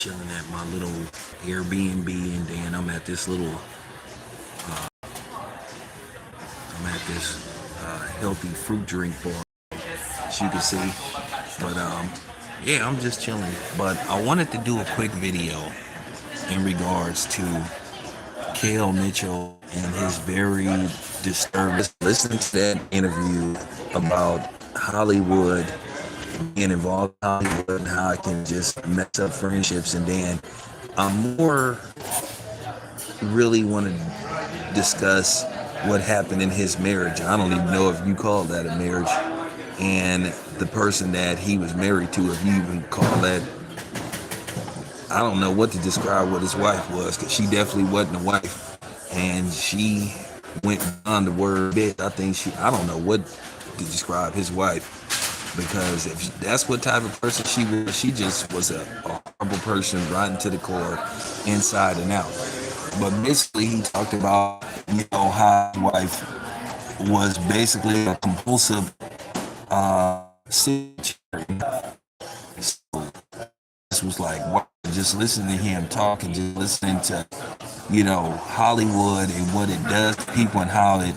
chilling at my little Airbnb, and then I'm at this healthy fruit drink bar, as you can see. But yeah, I'm just chilling. But I wanted to do a quick video in regards to Kel Mitchell and his very disturbing. Listen to that interview about Hollywood, being involved in Hollywood, and how it can just mess up friendships. And then I'm more really want to discuss what happened in his marriage. I don't even know if you call that a marriage, and the person that he was married to, if you even call that. I don't know what to describe what his wife was, because she definitely wasn't a wife, and she went beyond the word bitch. I don't know what to describe his wife, because if that's what type of person she was, she just was a horrible person, rotten to the core, inside and out. But basically, he talked about, how his wife was basically a compulsive situation. So this was like, wow, just listening to him talk and just listening to, Hollywood and what it does to people and how it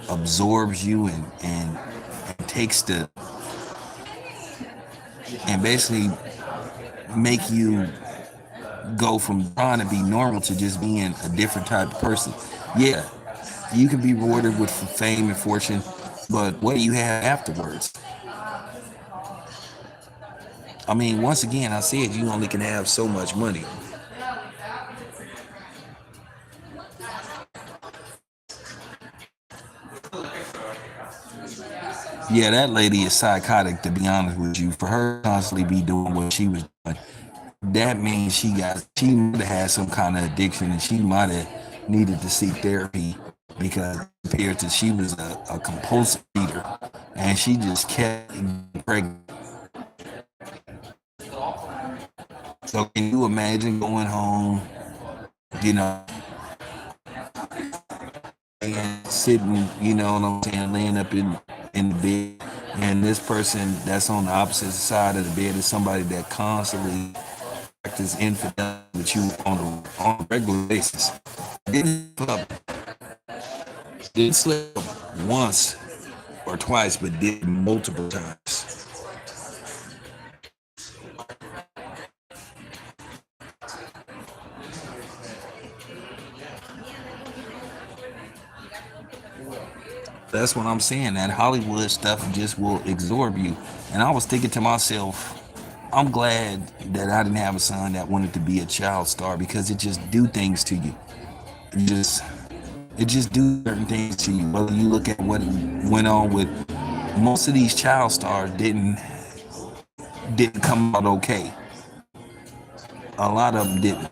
absorbs you and takes the, and basically make you go from trying to be normal to just being a different type of person. Yeah, you can be rewarded with fame and fortune, but what do you have afterwards? I mean, once again, I said you only can have so much money. Yeah, that lady is psychotic, to be honest with you. For her to constantly be doing what she was doing, that means she might have had some kind of addiction, and she might have needed to seek therapy, because it appeared that she was a compulsive eater, and she just kept getting pregnant. So can you imagine going home, you know, and sitting, you know what I'm saying, laying up in the bed, and this person that's on the opposite side of the bed is somebody that constantly practice infidelity with you on a regular basis. Didn't slip up, didn't slip up once or twice, but did multiple times. That's what I'm saying. That Hollywood stuff just will absorb you. And I was thinking to myself, I'm glad that I didn't have a son that wanted to be a child star, because it just do things to you. It just it just do certain things to you. Whether you look at what went on with most of these child stars, didn't come out okay. A lot of them didn't.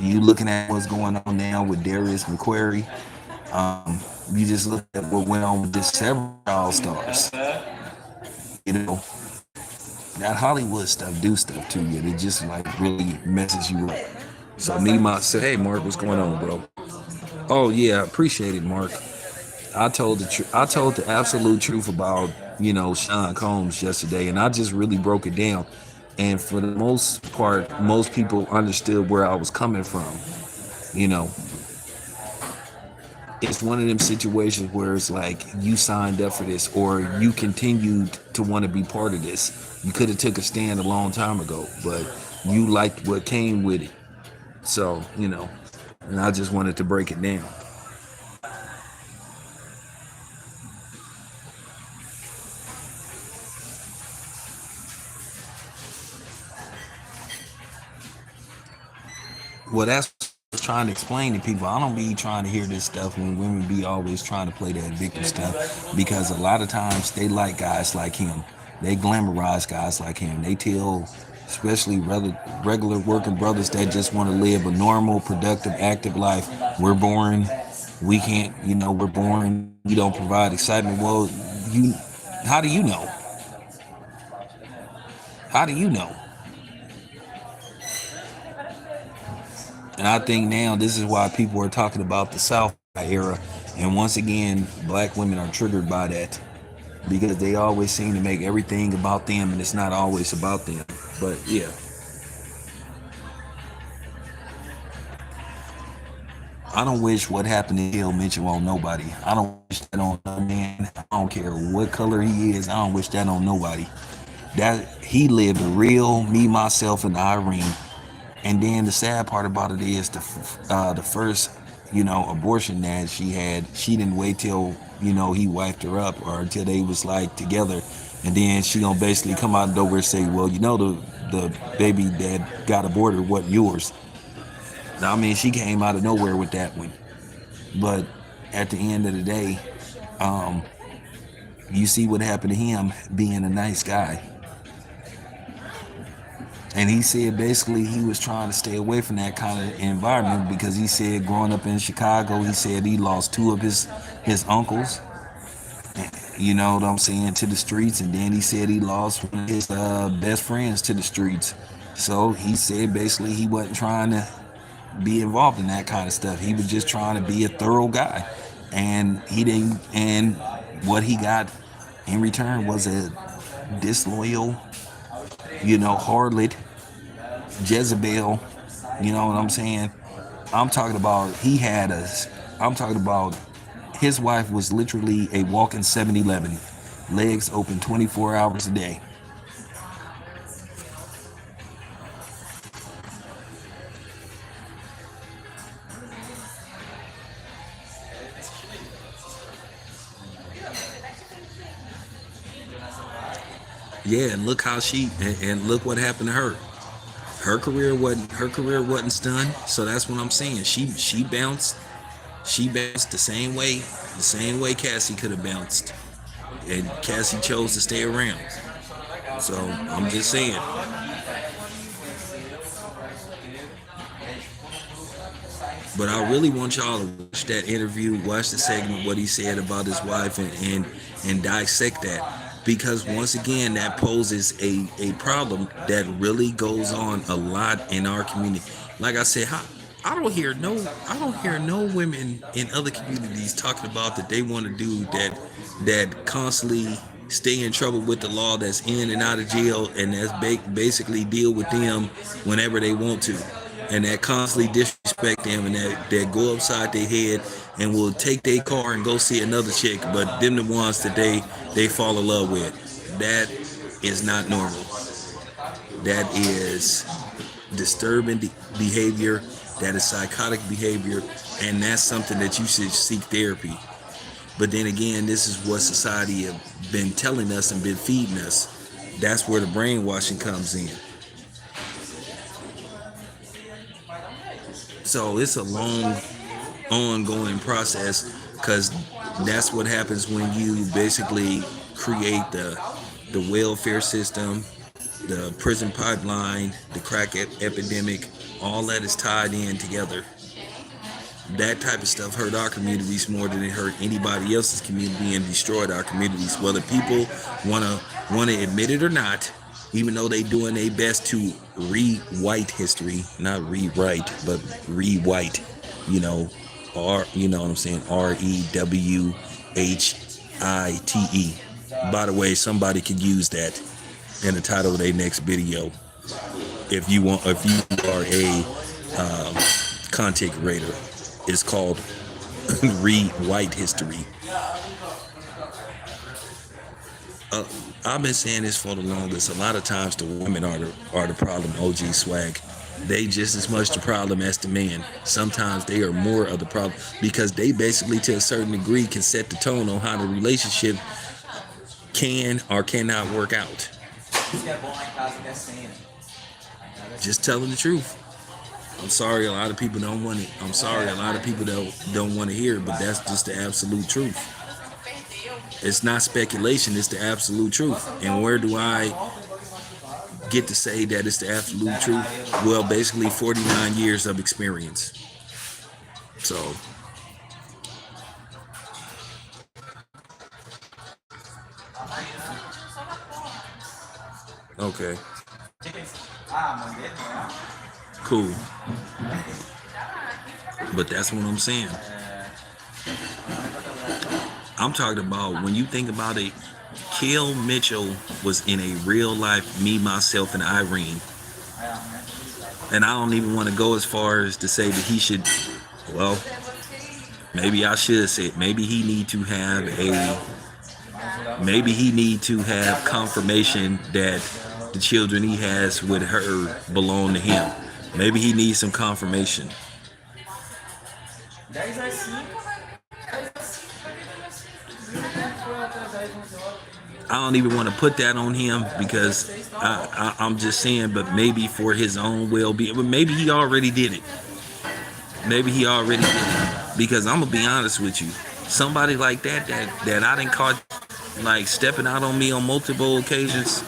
You looking at what's going on now with Darius McQuarrie. You just look at what went on with just several child stars. You know, that Hollywood stuff do stuff to you. It just like really messes you up. So me myself, hey Mark, what's going on, bro? Oh yeah, I appreciate it, Mark. I told the absolute truth about, Sean Combs yesterday, and I just really broke it down. And for the most part, most people understood where I was coming from. You know, it's one of them situations where it's like you signed up for this, or you continued to want to be part of this. You could have took a stand a long time ago, but you liked what came with it. So, and I just wanted to break it down. Well, that's what I was trying to explain to people. I don't be trying to hear this stuff when women be always trying to play that victim stuff, because a lot of times they like guys like him. They glamorize guys like him. They tell, especially regular working brothers that just want to live a normal, productive, active life, we're boring. We can't, we're boring. We don't provide excitement. Well, you, how do you know? How do you know? And I think now this is why people are talking about the South era. And once again, black women are triggered by that, because they always seem to make everything about them, and it's not always about them. But yeah, I don't wish what happened to Kel Mitchell on nobody. I don't wish that on no man. I don't care what color he is. I don't wish that on nobody. That he lived a real me, myself, and Irene. And then the sad part about it is the first, abortion that she had, she didn't wait till he wiped her up or until they was like together, and then she gonna basically come out of nowhere and say, well, the baby that got aborted wasn't yours. Now, I mean, she came out of nowhere with that one, but at the end of the day, um, you see what happened to him being a nice guy. And he said basically he was trying to stay away from that kind of environment because he said growing up in Chicago, he said he lost two of his uncles, you know what I'm saying, to the streets. And then he said he lost one of his best friends to the streets. So he said basically he wasn't trying to be involved in that kind of stuff. He was just trying to be a thorough guy. And he didn't, and what he got in return was a disloyal, harlot, Jezebel, you know what I'm saying? I'm talking about I'm talking about his wife was literally a walking 7-Eleven, legs open 24 hours a day. Yeah, and look how and look what happened to her. Her career wasn't stunned. So that's what I'm saying. She bounced the same way Cassie could have bounced, and Cassie chose to stay around. So I'm just saying. But I really want y'all to watch that interview, watch the segment, what he said about his wife, and dissect that. Because once again, that poses a problem that really goes on a lot in our community. Like I said, I don't hear no women in other communities talking about that they want to do that constantly stay in trouble with the law, that's in and out of jail, and that's basically deal with them whenever they want to, and that constantly disrespect them, and that go upside their head and will take their car and go see another chick, but them the ones that they fall in love with. That is not normal. That is disturbing behavior. That is psychotic behavior, and that's something that you should seek therapy. But then again, this is what society have been telling us and been feeding us. That's where the brainwashing comes in. So it's a long, ongoing process, because that's what happens when you basically create the welfare system, the prison pipeline, the crack epidemic. All that is tied in together. That type of stuff hurt our communities more than it hurt anybody else's community and destroyed our communities. Whether people wanna admit it or not, even though they doing their best to rewrite history, not rewrite, but rewrite, you know, you know what I'm saying, REWHITE. By the way, somebody could use that in the title of their next video if you are a content creator. It's called rewrite history. I've been saying this for the longest. A lot of times the women are the problem. OG Swag, they just as much the problem as the man. Sometimes they are more of the problem, because they basically, to a certain degree, can set the tone on how the relationship can or cannot work out. Just telling the truth. I'm sorry a lot of people don't want it. I'm sorry a lot of people don't want to hear it, but that's just the absolute truth. It's not speculation, it's the absolute truth. And where do I get to say that it's the absolute truth? Well, basically 49 years of experience. So okay. Cool. But that's what I'm saying. I'm talking about, when you think about it, Kel Mitchell was in a real life me, myself, and Irene. And I don't even want to go as far as to say that he should, well, Maybe I should say it. Maybe he need to have confirmation that the children he has with her belong to him. Maybe he needs some confirmation. I don't even want to put that on him because I'm just saying, but maybe for his own well-being. But maybe he already did it. Maybe he already did it. Because I'm gonna be honest with you, somebody like that I didn't caught like stepping out on me on multiple occasions.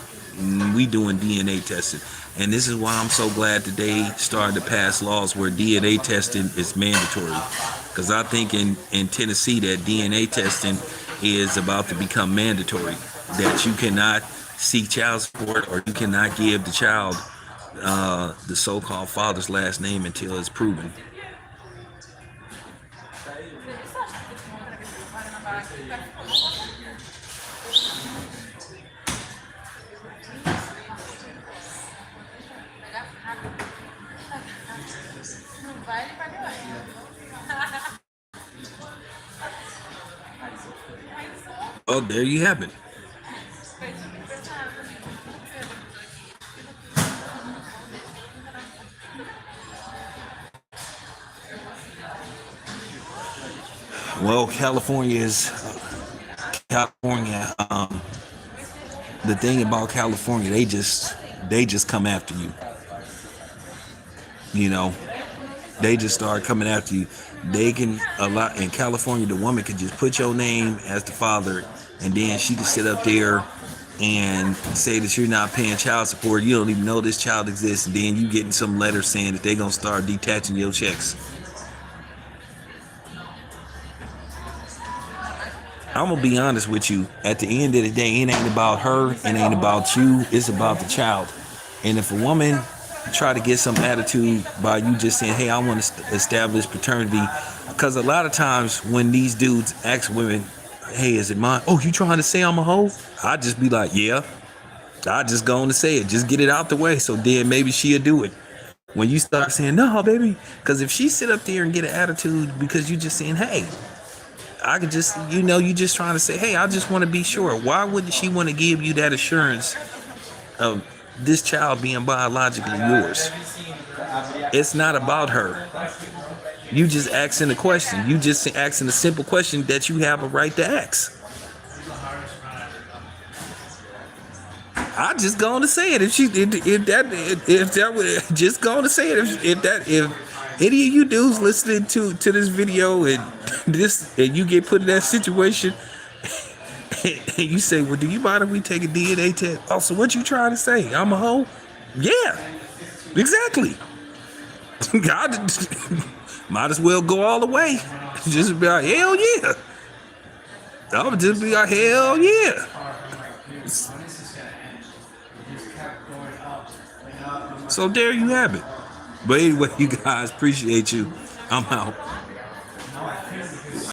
We doing DNA testing, and this is why I'm so glad that they started to pass laws where DNA testing is mandatory. Because I think in Tennessee that DNA testing is about to become mandatory. That you cannot seek child support or you cannot give the child the so-called father's last name until it's proven. Oh, there you have it. Well, California. The thing about California, they just come after you. You know, they just start coming after you. They can a lot in California. The woman can just put your name as the father, and then she can sit up there and say that you're not paying child support. You don't even know this child exists, and then you getting some letter saying that they're gonna start detaching your checks. I'm gonna be honest with you. At the end of the day, it ain't about her. It ain't about you. It's about the child. And if a woman try to get some attitude by you just saying, "Hey, I want to establish paternity," because a lot of times when these dudes ask women, "Hey, is it mine?" "Oh, you trying to say I'm a hoe?" I just be like, "Yeah." I just go on to say it. Just get it out the way. So then maybe she'll do it. When you start saying, "No, baby," because if she sit up there and get an attitude because you just saying, "Hey," I could just, you just trying to say, "Hey, I just want to be sure." Why wouldn't she want to give you that assurance of this child being biologically yours? It's not about her. You just asking a question. You just asking a simple question that you have a right to ask. I just going to say it if that would just going to say it if any of you dudes listening to this video and you get put in that situation and you say, "Well, do you mind if we take a DNA test?" "Oh, so what you trying to say? I'm a hoe?" Yeah, exactly. God, might as well go all the way. Just be like, "Hell yeah." I would just be like, "Hell yeah." So there you have it. But anyway, you guys, appreciate you. I'm out.